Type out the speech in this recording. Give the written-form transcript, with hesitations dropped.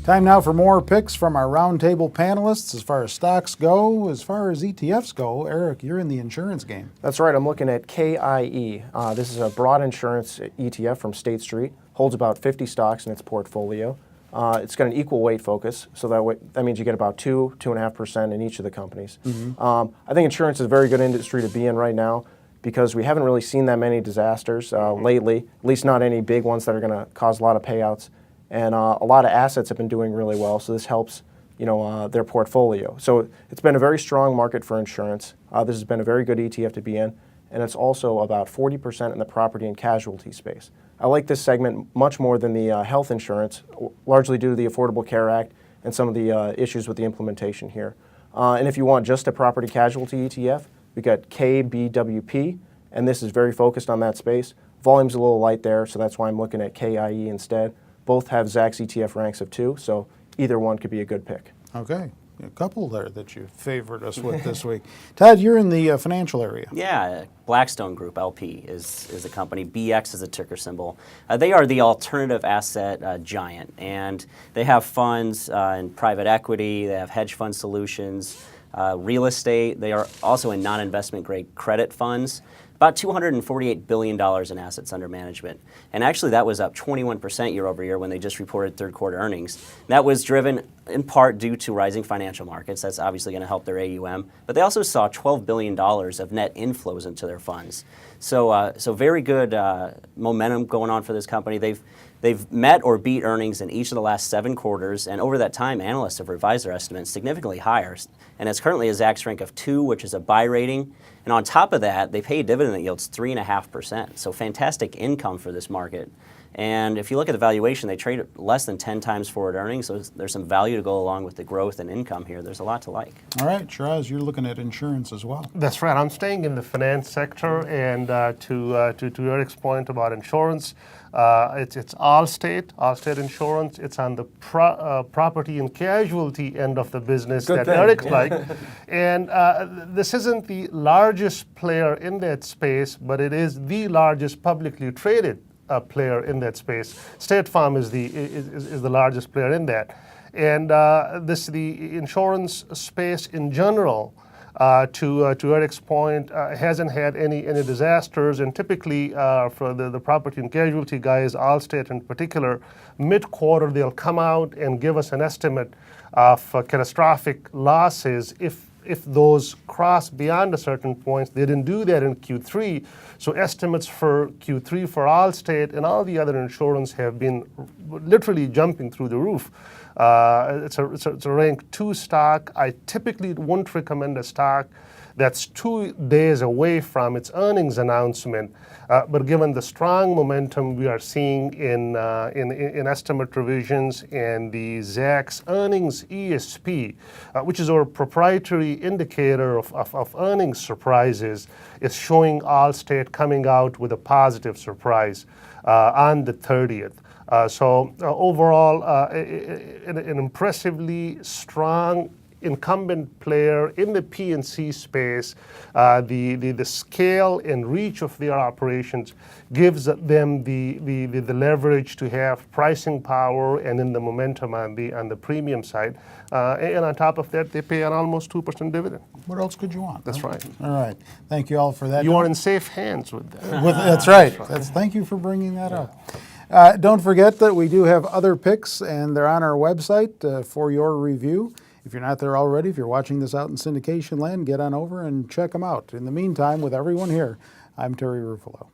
Time now for more picks from our roundtable panelists as far as stocks go, as far as ETFs go. Eric, you're in the insurance game. That's right. I'm looking at KIE. This is a broad insurance ETF from State Street. Holds about 50 stocks in its portfolio. It's got an equal weight focus, so that means you get about 2.5% in each of the companies. I think insurance is a very good industry to be in right now because we haven't really seen that many disasters lately, at least not any big ones that are going to cause a lot of payouts. And a lot of assets have been doing really well, so this helps, their portfolio. So it's been a very strong market for insurance. This has been a very good ETF to be in, and it's also about 40% in the property and casualty space. I like this segment much more than the health insurance, largely due to the Affordable Care Act and some of the issues with the implementation here. And if you want just a property casualty ETF, we got KBWP, and this is very focused on that space. Volume's a little light there, so that's why I'm looking at KIE instead. Both have Zacks ETF ranks of 2, so either one could be a good pick. Okay, a couple there that you favored us with this week. Todd, you're in the financial area. Yeah, Blackstone Group, LP, is the company. BX is a ticker symbol. They are the alternative asset giant, and they have funds in private equity, they have hedge fund solutions, real estate. They are also in non-investment grade credit funds. About $248 billion in assets under management. And actually that was up 21% year over year when they just reported third quarter earnings. That was driven in part due to rising financial markets. That's obviously going to help their AUM. But they also saw $12 billion of net inflows into their funds. So very good momentum going on for this company. They've met or beat earnings in each of the last 7 quarters, and over that time, analysts have revised their estimates significantly higher. And it's currently a Zacks rank of 2, which is a buy rating. And on top of that, they pay a dividend that yields 3.5%. So fantastic income for this market. And if you look at the valuation, they trade at less than 10 times forward earnings, so there's some value to go along with the growth and income here. There's a lot to like. All right, Shiraz, you're looking at insurance as well. That's right. I'm staying in the finance sector, and to Eric's point about insurance, it's Allstate Insurance. It's on the property and casualty end of the business that Eric's like. And this isn't the largest player in that space, but it is the largest publicly traded player in that space. State Farm is the largest player in that. And the insurance space in general, to Eric's point, hasn't had any disasters, and typically for the property and casualty guys, Allstate in particular, mid-quarter they'll come out and give us an estimate of catastrophic losses if those cross beyond a certain point. They didn't do that in Q3, so estimates for Q3 for Allstate and all the other insurance have been literally jumping through the roof. It's a rank 2 stock. I typically wouldn't recommend a stock that's 2 days away from its earnings announcement, but given the strong momentum we are seeing in estimate revisions and the Zacks earnings ESP, which is our proprietary indicator of earnings surprises, is showing Allstate coming out with a positive surprise on the 30th. Overall, an impressively strong incumbent player in the P&C space. The scale and reach of their operations gives them the leverage to have pricing power and in the momentum on the premium side. And on top of that, they pay an almost 2% dividend. What else could you want? That's right. All right. Thank you all for that. You are in safe hands with that. That's right. Thank you for bringing that up. Don't forget that we do have other picks, and they're on our website for your review. If you're not there already, if you're watching this out in syndication land, get on over and check them out. In the meantime, with everyone here, I'm Terry Ruffalo.